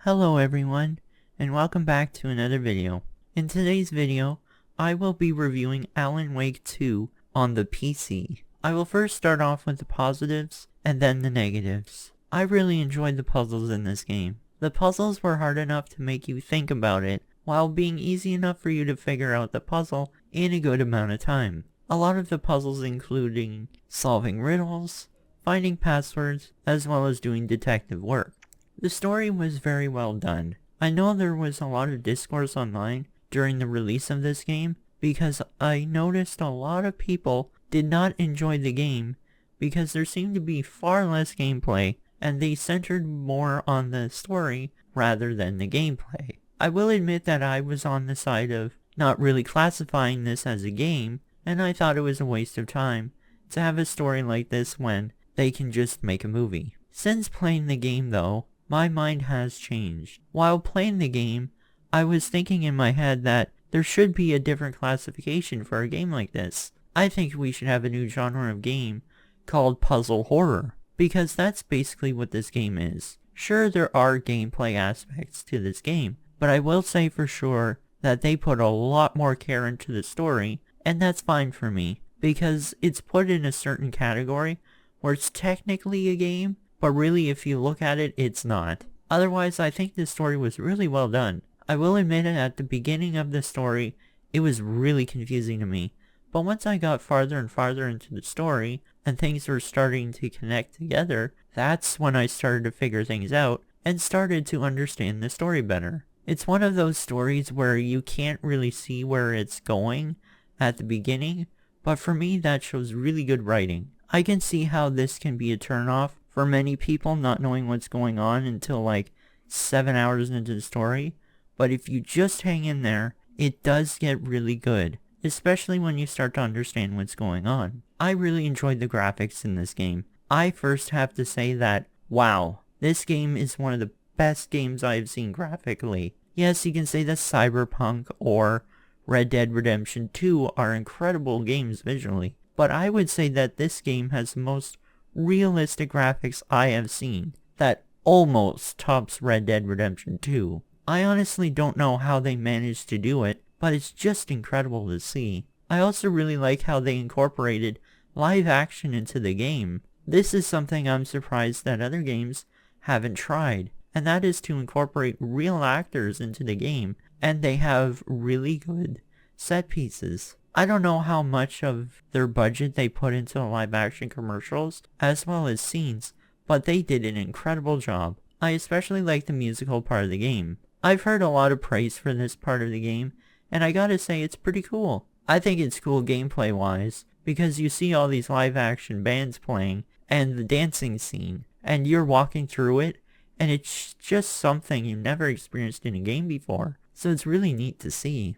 Hello everyone, and welcome back to another video. In today's video, I will be reviewing Alan Wake 2 on the PC. I will first start off with the positives, and then the negatives. I really enjoyed the puzzles in this game. The puzzles were hard enough to make you think about it, while being easy enough for you to figure out the puzzle in a good amount of time. A lot of the puzzles including solving riddles, finding passwords, as well as doing detective work. The story was very well done. I know there was a lot of discourse online during the release of this game because I noticed a lot of people did not enjoy the game because there seemed to be far less gameplay and they centered more on the story rather than the gameplay. I will admit that I was on the side of not really classifying this as a game, and I thought it was a waste of time to have a story like this when they can just make a movie. Since playing the game though, my mind has changed. While playing the game, I was thinking in my head that there should be a different classification for a game like this. I think we should have a new genre of game called puzzle horror, because that's basically what this game is. Sure, there are gameplay aspects to this game, but I will say for sure that they put a lot more care into the story, and that's fine for me, because it's put in a certain category where it's technically a game, but really if you look at it, it's not. Otherwise, I think this story was really well done. I will admit at the beginning of the story, it was really confusing to me, but once I got farther and farther into the story, and things were starting to connect together, that's when I started to figure things out, and started to understand the story better. It's one of those stories where you can't really see where it's going at the beginning, but for me that shows really good writing. I can see how this can be a turnoff for many people not knowing what's going on until like 7 hours into the story, but if you just hang in there, it does get really good, especially when you start to understand what's going on. I really enjoyed the graphics in this game. I first have to say that, wow, this game is one of the best games I've seen graphically. Yes, you can say that Cyberpunk or Red Dead Redemption 2 are incredible games visually, but I would say that this game has the most realistic graphics I have seen that almost tops Red Dead Redemption 2. I honestly don't know how they managed to do it, but it's just incredible to see. I also really like how they incorporated live action into the game. This is something I'm surprised that other games haven't tried, and that is to incorporate real actors into the game, and they have really good set pieces. I don't know how much of their budget they put into the live action commercials as well as scenes, but they did an incredible job. I especially like the musical part of the game. I've heard a lot of praise for this part of the game, and I gotta say it's pretty cool. I think it's cool gameplay wise, because you see all these live action bands playing, and the dancing scene, and you're walking through it, and it's just something you've never experienced in a game before, so it's really neat to see.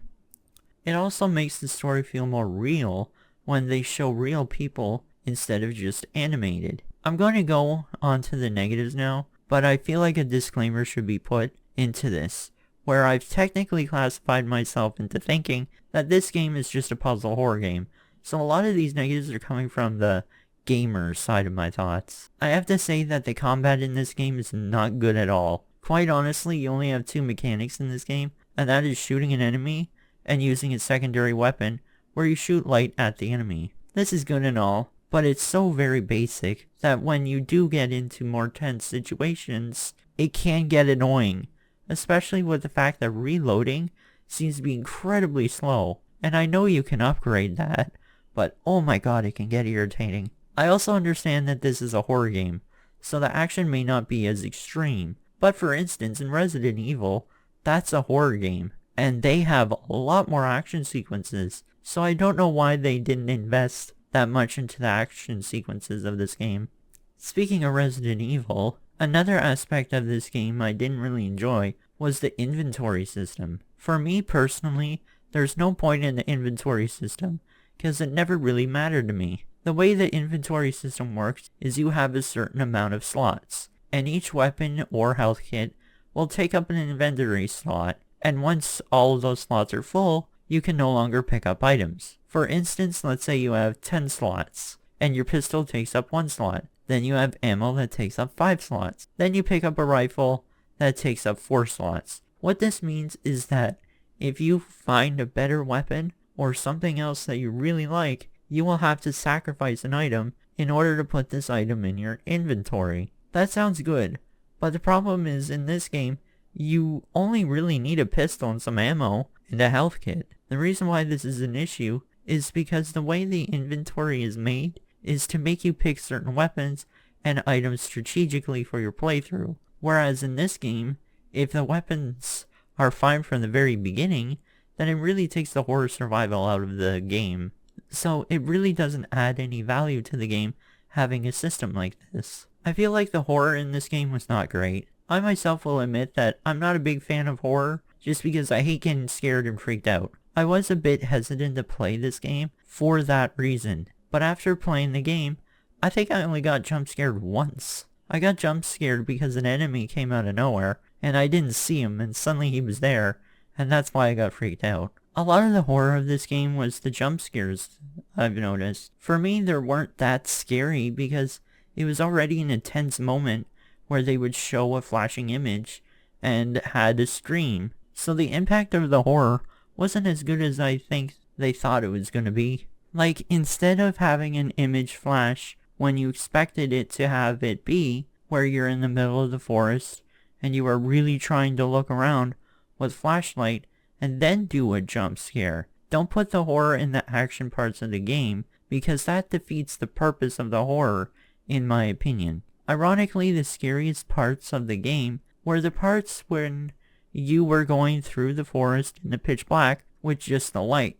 It also makes the story feel more real when they show real people instead of just animated. I'm going to go on to the negatives now, but I feel like a disclaimer should be put into this, where I've technically classified myself into thinking that this game is just a puzzle horror game, so a lot of these negatives are coming from the gamer side of my thoughts. I have to say that the combat in this game is not good at all. Quite honestly, you only have two mechanics in this game, and that is shooting an enemy and using a secondary weapon where you shoot light at the enemy. This is good and all, but it's so very basic that when you do get into more tense situations, it can get annoying, especially with the fact that reloading seems to be incredibly slow, and I know you can upgrade that, but oh my god, it can get irritating. I also understand that this is a horror game, so the action may not be as extreme, but for instance in Resident Evil, that's a horror game, and they have a lot more action sequences, so I don't know why they didn't invest that much into the action sequences of this game. Speaking of Resident Evil, another aspect of this game I didn't really enjoy was the inventory system. For me personally, there's no point in the inventory system, because it never really mattered to me. The way the inventory system works is you have a certain amount of slots, and each weapon or health kit will take up an inventory slot, and once all of those slots are full, you can no longer pick up items. For instance, let's say you have 10 slots, and your pistol takes up 1 slot. Then you have ammo that takes up 5 slots. Then you pick up a rifle that takes up 4 slots. What this means is that if you find a better weapon or something else that you really like, you will have to sacrifice an item in order to put this item in your inventory. That sounds good, but the problem is in this game, you only really need a pistol and some ammo and a health kit. The reason why this is an issue is because the way the inventory is made is to make you pick certain weapons and items strategically for your playthrough. Whereas in this game, if the weapons are fine from the very beginning, then it really takes the horror survival out of the game. So it really doesn't add any value to the game having a system like this. I feel like the horror in this game was not great. I myself will admit that I'm not a big fan of horror, just because I hate getting scared and freaked out. I was a bit hesitant to play this game for that reason, but after playing the game, I think I only got jump scared once. I got jump scared because an enemy came out of nowhere, and I didn't see him, and suddenly he was there, and that's why I got freaked out. A lot of the horror of this game was the jump scares, I've noticed. For me, they weren't that scary because it was already an intense moment where they would show a flashing image and had a scream. So the impact of the horror wasn't as good as I think they thought it was going to be. Like, instead of having an image flash when you expected it to have it be, where you're in the middle of the forest and you are really trying to look around with flashlight and then do a jump scare. Don't put the horror in the action parts of the game because that defeats the purpose of the horror, in my opinion. Ironically, the scariest parts of the game were the parts when you were going through the forest in the pitch black with just the light.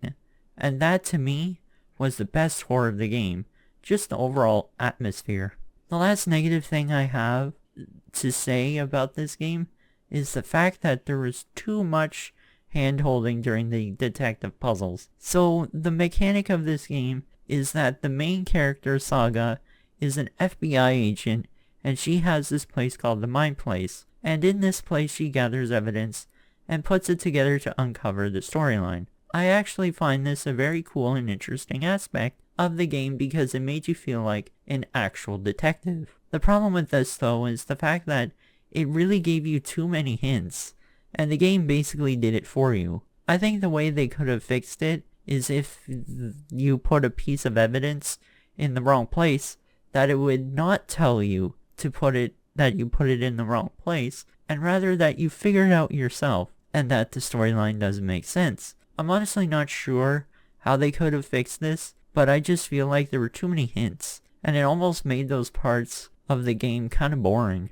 And that, to me, was the best horror of the game. Just the overall atmosphere. The last negative thing I have to say about this game is the fact that there was too much hand-holding during the detective puzzles. So, the mechanic of this game is that the main character, Saga, is an FBI agent, and she has this place called the Mine Place. And in this place she gathers evidence and puts it together to uncover the storyline. I actually find this a very cool and interesting aspect of the game because it made you feel like an actual detective. The problem with this though is the fact that it really gave you too many hints, and the game basically did it for you. I think the way they could have fixed it is if you put a piece of evidence in the wrong place, that it would not tell you to put it in the wrong place, and rather that you figure it out yourself, and that the storyline doesn't make sense. I'm honestly not sure how they could have fixed this, but I just feel like there were too many hints, and it almost made those parts of the game kind of boring.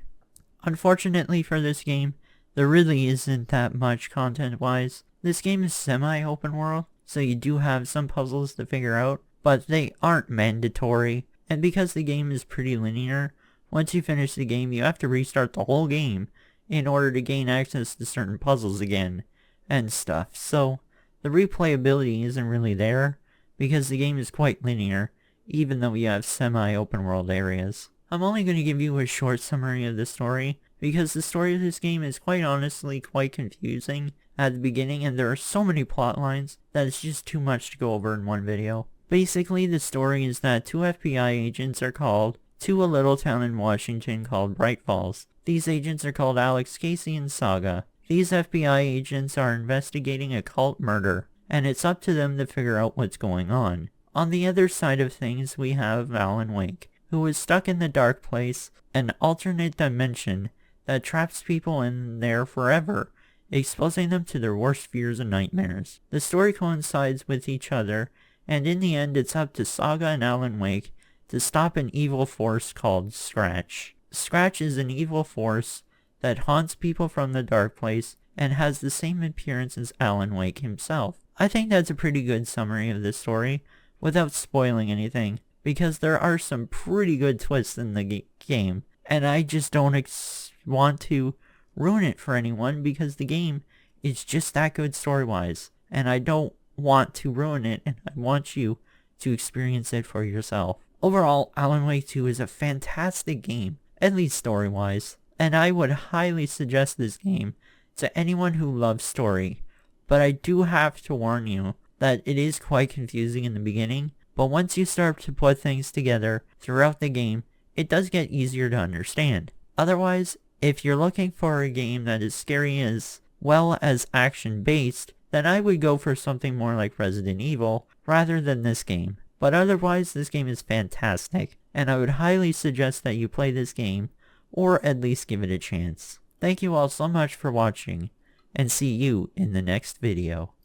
Unfortunately for this game, there really isn't that much content-wise. This game is semi-open world, so you do have some puzzles to figure out, but they aren't mandatory, and because the game is pretty linear, once you finish the game, you have to restart the whole game in order to gain access to certain puzzles again, and stuff. So, the replayability isn't really there, because the game is quite linear, even though you have semi-open world areas. I'm only going to give you a short summary of the story, because the story of this game is quite honestly quite confusing at the beginning, and there are so many plot lines that it's just too much to go over in one video. Basically, the story is that 2 FBI agents are called to a little town in Washington called Bright Falls. These agents are called Alex, Casey, and Saga. These FBI agents are investigating a cult murder, and it's up to them to figure out what's going on. On the other side of things, we have Alan Wake, who is stuck in the dark place, an alternate dimension that traps people in there forever, exposing them to their worst fears and nightmares. The story coincides with each other, and in the end it's up to Saga and Alan Wake to stop an evil force called Scratch. Scratch is an evil force that haunts people from the dark place and has the same appearance as Alan Wake himself. I think that's a pretty good summary of this story, without spoiling anything, because there are some pretty good twists in the game, and I just don't want to ruin it for anyone because the game is just that good story-wise, and I don't want to ruin it, and I want you to experience it for yourself. Overall, Alan Wake 2 is a fantastic game, at least story-wise, and I would highly suggest this game to anyone who loves story, but I do have to warn you that it is quite confusing in the beginning, but once you start to put things together throughout the game, it does get easier to understand. Otherwise, If you're looking for a game that is scary as well as action-based, then I would go for something more like Resident Evil rather than this game. But otherwise, this game is fantastic, and I would highly suggest that you play this game, or at least give it a chance. Thank you all so much for watching, and see you in the next video.